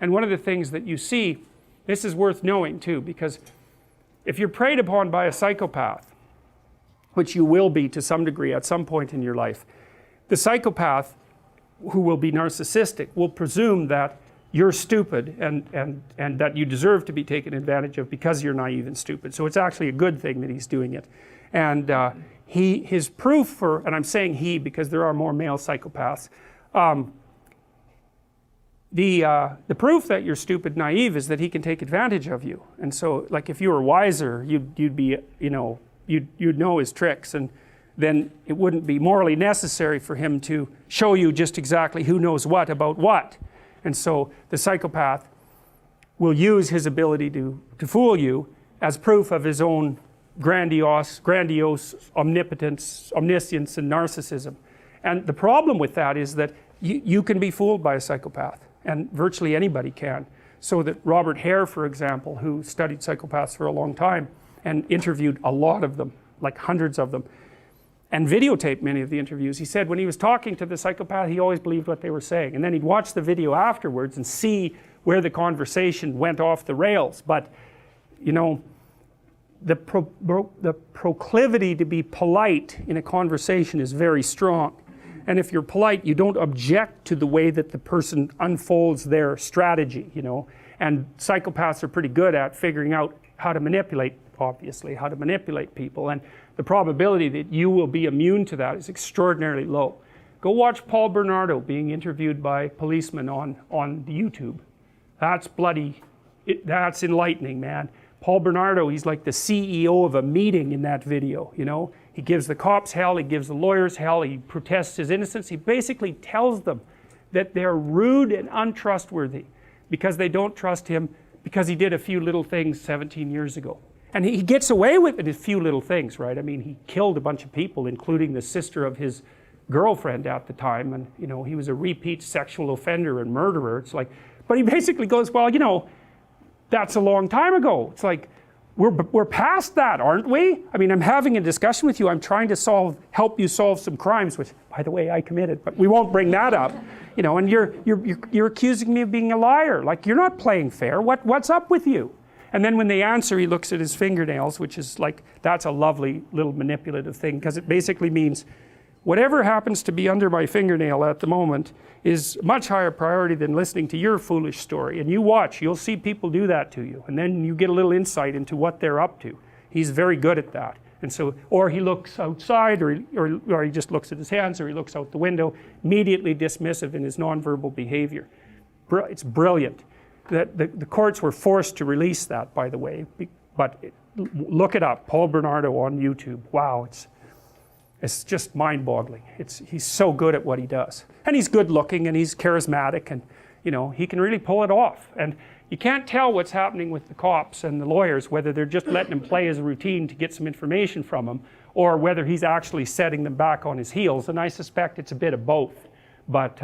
And one of the things that you see, this is worth knowing too, because if you're preyed upon by a psychopath, which you will be to some degree at some point in your life, the psychopath who will be narcissistic will presume that you're stupid and that you deserve to be taken advantage of because you're naive and stupid. So it's actually a good thing that he's doing it. And his proof for, and I'm saying he because there are more male psychopaths, the proof that you're stupid, naive, is that he can take advantage of you. And so, like, if you were wiser, you'd be, you know, you'd know his tricks, and then it wouldn't be morally necessary for him to show you just exactly who knows what about what. And so the psychopath will use his ability to fool you as proof of his own grandiose omnipotence, omniscience, and narcissism. And the problem with that is that you can be fooled by a psychopath, and virtually anybody can. So that Robert Hare, for example, who studied psychopaths for a long time and interviewed a lot of them, like hundreds of them, and videotaped many of the interviews, he said when he was talking to the psychopath, he always believed what they were saying, and then he'd watch the video afterwards and see where the conversation went off the rails. But you know, the proclivity to be polite in a conversation is very strong, and if you're polite, you don't object to the way that the person unfolds their strategy, you know. And psychopaths are pretty good at figuring out how to manipulate, obviously, how to manipulate people, and the probability that you will be immune to that is extraordinarily low. Go watch Paul Bernardo being interviewed by policemen on YouTube. That's that's enlightening, man. Paul Bernardo, he's like the CEO of a meeting in that video, you know. He gives the cops hell, he gives the lawyers hell, he protests his innocence. He basically tells them that they're rude and untrustworthy because they don't trust him because he did a few little things 17 years ago. And he gets away with it, a few little things, right? I mean, he killed a bunch of people, including the sister of his girlfriend at the time, and you know, he was a repeat sexual offender and murderer. It's like, but he basically goes, well, you know, that's a long time ago. It's like, we're past that, aren't we? I mean, I'm having a discussion with you. I'm trying to help you solve some crimes, which, by the way, I committed, but we won't bring that up. You know, and you're accusing me of being a liar. Like, you're not playing fair. What's up with you? And then when they answer, he looks at his fingernails, which is like, that's a lovely little manipulative thing, because it basically means whatever happens to be under my fingernail at the moment is much higher priority than listening to your foolish story. And you watch, you'll see people do that to you, and then you get a little insight into what they're up to. He's very good at that. And so, or he looks outside, or he just looks at his hands, or he looks out the window, immediately dismissive in his nonverbal behavior. It's brilliant. The courts were forced to release that, by the way, but look it up, Paul Bernardo on YouTube. Wow, it's just mind-boggling. He's so good at what he does, and he's good-looking, and he's charismatic, and you know, he can really pull it off. And you can't tell what's happening with the cops and the lawyers, whether they're just letting him play his routine to get some information from him, or whether he's actually setting them back on his heels. And I suspect it's a bit of both, but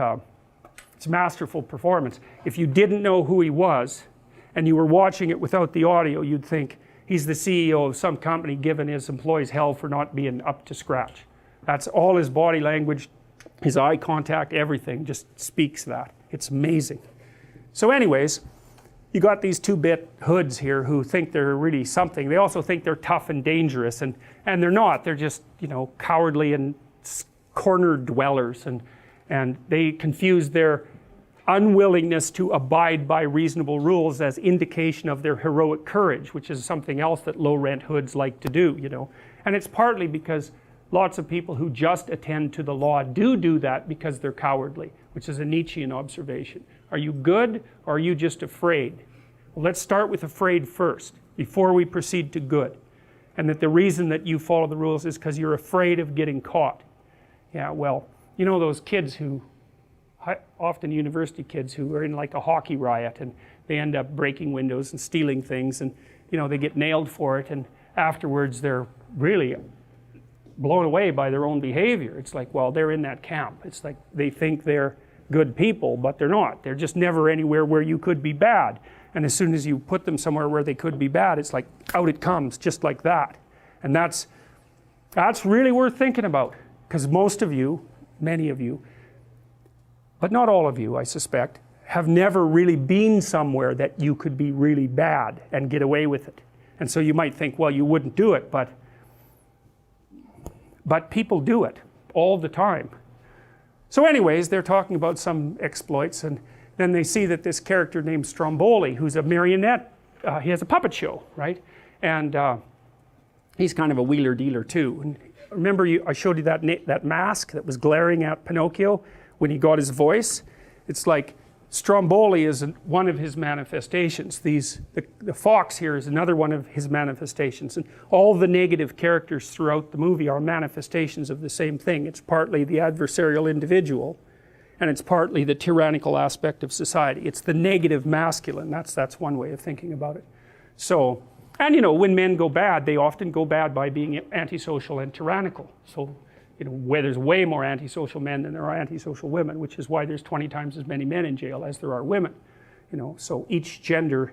it's masterful performance. If you didn't know who he was, and you were watching it without the audio, you'd think he's the CEO of some company giving his employees hell for not being up to scratch. That's all his body language, his eye contact, everything just speaks that. It's amazing. So anyways, you got these two-bit hoods here who think they're really something. They also think they're tough and dangerous, and they're not. They're just, you know, cowardly and corner dwellers, and they confuse their unwillingness to abide by reasonable rules as indication of their heroic courage, which is something else that low-rent hoods like to do, you know. And it's partly because lots of people who just attend to the law do that because they're cowardly, which is a Nietzschean observation. Are you good, or are you just afraid? Well, let's start with afraid first, before we proceed to good. And that the reason that you follow the rules is because you're afraid of getting caught. Yeah, well, you know those kids who, often university kids who are in like a hockey riot, and they end up breaking windows and stealing things, and you know, they get nailed for it, and afterwards they're really blown away by their own behavior. It's like, well, they're in that camp. It's like they think they're good people, but they're not. They're just never anywhere where you could be bad. And as soon as you put them somewhere where they could be bad, it's like out it comes, just like that. And that's really worth thinking about, because most of you, many of you, but not all of you, I suspect, have never really been somewhere that you could be really bad and get away with it. And so you might think, well, you wouldn't do it, but people do it all the time. So anyways, they're talking about some exploits, and then they see that this character named Stromboli, who's a marionette, he has a puppet show, right? And he's kind of a wheeler dealer too. And remember, I showed you that mask that was glaring at Pinocchio when he got his voice? It's like Stromboli is one of his manifestations. The fox here is another one of his manifestations. And all the negative characters throughout the movie are manifestations of the same thing. It's partly the adversarial individual, and it's partly the tyrannical aspect of society. It's the negative masculine. That's one way of thinking about it. So, and you know, when men go bad, they often go bad by being antisocial and tyrannical. So, you know, where there's way more antisocial men than there are antisocial women, which is why there's 20 times as many men in jail as there are women. You know, so each gender,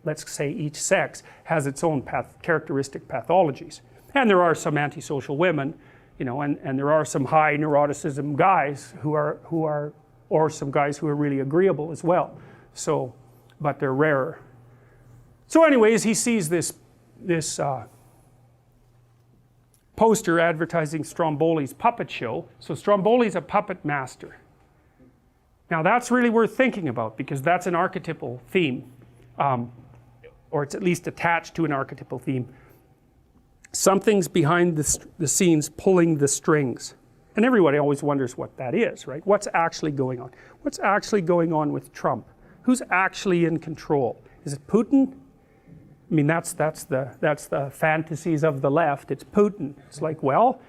let's say each sex, has its own characteristic pathologies. And there are some antisocial women, you know, and there are some high neuroticism guys who are, or some guys who are really agreeable as well. So, but they're rarer. So anyways, he sees this poster advertising Stromboli's puppet show. So Stromboli's a puppet master. Now that's really worth thinking about, because that's an archetypal theme, or it's at least attached to an archetypal theme. Something's behind the scenes pulling the strings. And everybody always wonders what that is, right? What's actually going on? What's actually going on with Trump? Who's actually in control? Is it Putin? I mean, that's the fantasies of the left. It's Putin. It's like, well,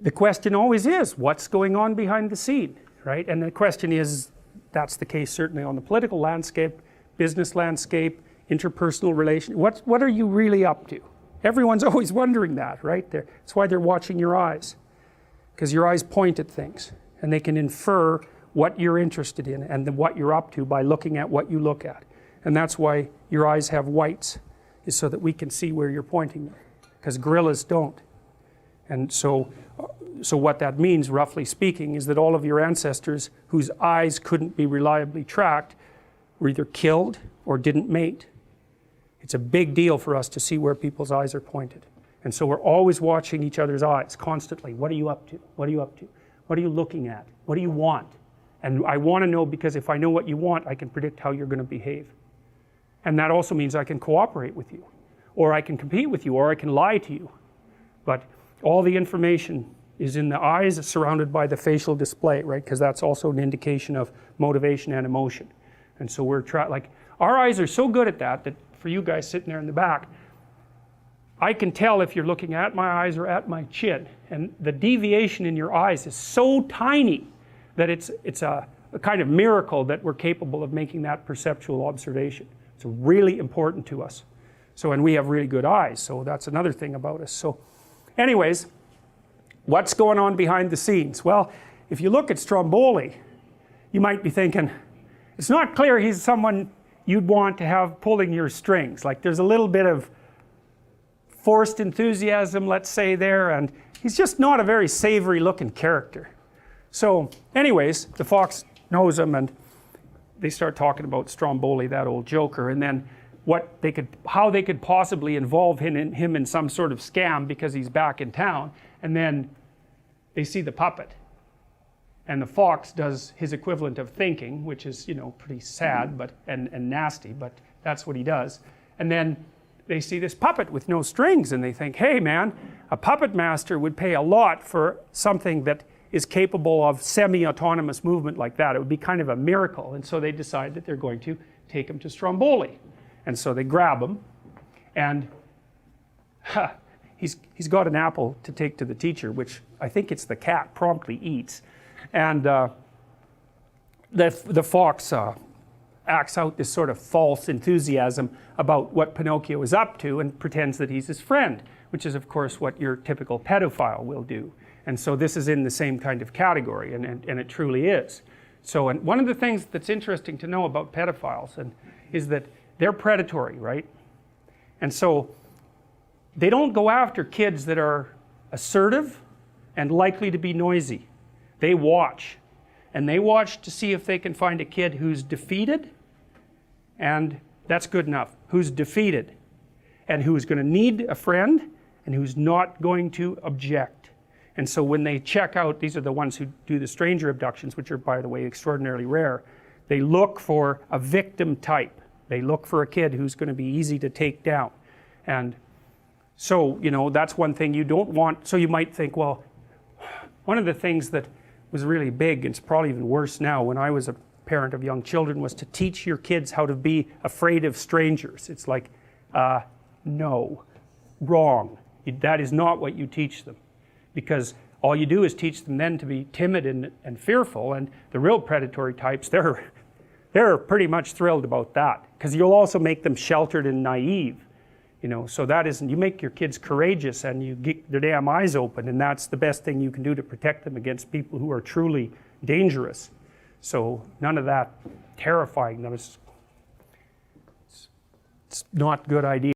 the question always is, what's going on behind the scene, right? And the question is, that's the case certainly on the political landscape, business landscape, interpersonal relations. What are you really up to? Everyone's always wondering that, right? That's why they're watching your eyes, because your eyes point at things, and they can infer what you're interested in and what you're up to by looking at what you look at. And that's why your eyes have whites, is so that we can see where you're pointing them, because gorillas don't. And so what that means, roughly speaking, is that all of your ancestors whose eyes couldn't be reliably tracked were either killed or didn't mate. It's a big deal for us to see where people's eyes are pointed. And so we're always watching each other's eyes constantly. What are you up to? What are you up to? What are you looking at? What do you want? And I want to know, because if I know what you want, I can predict how you're going to behave. And that also means I can cooperate with you, or I can compete with you, or I can lie to you. But all the information is in the eyes, surrounded by the facial display, right? Because that's also an indication of motivation and emotion. And so we're like, our eyes are so good at that for you guys sitting there in the back, I can tell if you're looking at my eyes or at my chin. And the deviation in your eyes is so tiny that it's a kind of miracle that we're capable of making that perceptual observation. It's really important to us. So, and we have really good eyes, so that's another thing about us. So anyways, what's going on behind the scenes? Well, if you look at Stromboli, you might be thinking, it's not clear he's someone you'd want to have pulling your strings. Like, there's a little bit of forced enthusiasm, let's say, there, and he's just not a very savory looking character. So anyways, the fox knows him, and they start talking about Stromboli, that old joker, and then how they could possibly involve him in some sort of scam because he's back in town. And then they see the puppet, and the fox does his equivalent of thinking, which is, you know, pretty sad and nasty, but that's what he does. And then they see this puppet with no strings, and they think, hey man, a puppet master would pay a lot for something that is capable of semi-autonomous movement like that. It would be kind of a miracle. And so they decide that they're going to take him to Stromboli. And so they grab him, and he's got an apple to take to the teacher, which I think it's the cat promptly eats. And the fox acts out this sort of false enthusiasm about what Pinocchio is up to and pretends that he's his friend, which is of course what your typical pedophile will do. And so this is in the same kind of category, and it truly is. So, and one of the things that's interesting to know about pedophiles is that they're predatory, right? And so they don't go after kids that are assertive and likely to be noisy. They watch. and they watch to see if they can find a kid who's defeated, and that's good enough, who's defeated, and who's going to need a friend, and who's not going to object. And so when they check out, these are the ones who do the stranger abductions, which are, by the way, extraordinarily rare. They look for a victim type. They look for a kid who's going to be easy to take down. And so, you know, that's one thing you don't want. So you might think, well, one of the things that was really big, and it's probably even worse now, when I was a parent of young children, was to teach your kids how to be afraid of strangers. It's like, no, wrong. That is not what you teach them. Because all you do is teach them then to be timid and fearful, and the real predatory types, they're pretty much thrilled about that, because you'll also make them sheltered and naive, you know. So that isn't, you make your kids courageous and you get their damn eyes open, and that's the best thing you can do to protect them against people who are truly dangerous. So none of that terrifying them. It's not a good idea.